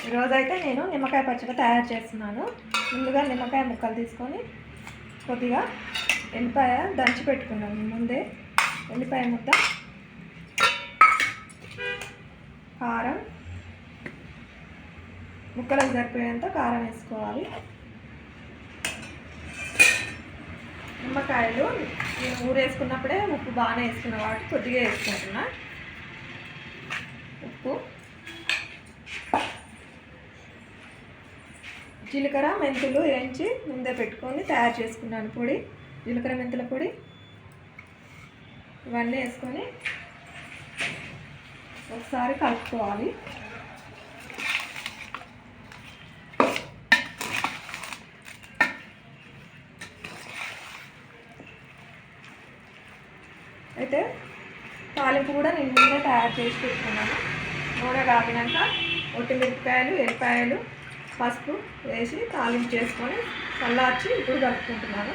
ఈరోజైతే నేను నిమ్మకాయ పచ్చడి తయారు చేస్తున్నాను. ముందుగా నిమ్మకాయ ముక్కలు తీసుకొని కొద్దిగా ఎల్లిపాయ దంచి పెట్టుకున్నాను. ముందే ఎల్లిపాయ ముద్ద, కారం, ముక్కలకు సరిపోయేంత కారం వేసుకోవాలి. నిమ్మకాయలు నేను ఊరేసుకున్నప్పుడే ఉప్పు బాగానే వేసుకున్నా కాబట్టి కొద్దిగా వేసుకుంటున్నా. ఉప్పు, జీలకర్ర మెంతులు వేయించి ముందే పెట్టుకొని తయారు చేసుకున్నాను పొడి. జీలకర్ర మెంతుల పొడి ఇవన్నీ వేసుకొని ఒకసారి కలుపుకోవాలి. అయితే తాలింపు కూడా నేను ముందే తయారు చేసి పెట్టుకున్నాను. నూనె కాగినాక ఒట్టిమిరపకాయలు, ఎల్లిపాయలు, పసుపు వేసి తాలింపు చేసుకొని చల్లార్చి ఇప్పుడు కలుపుకుంటున్నాను.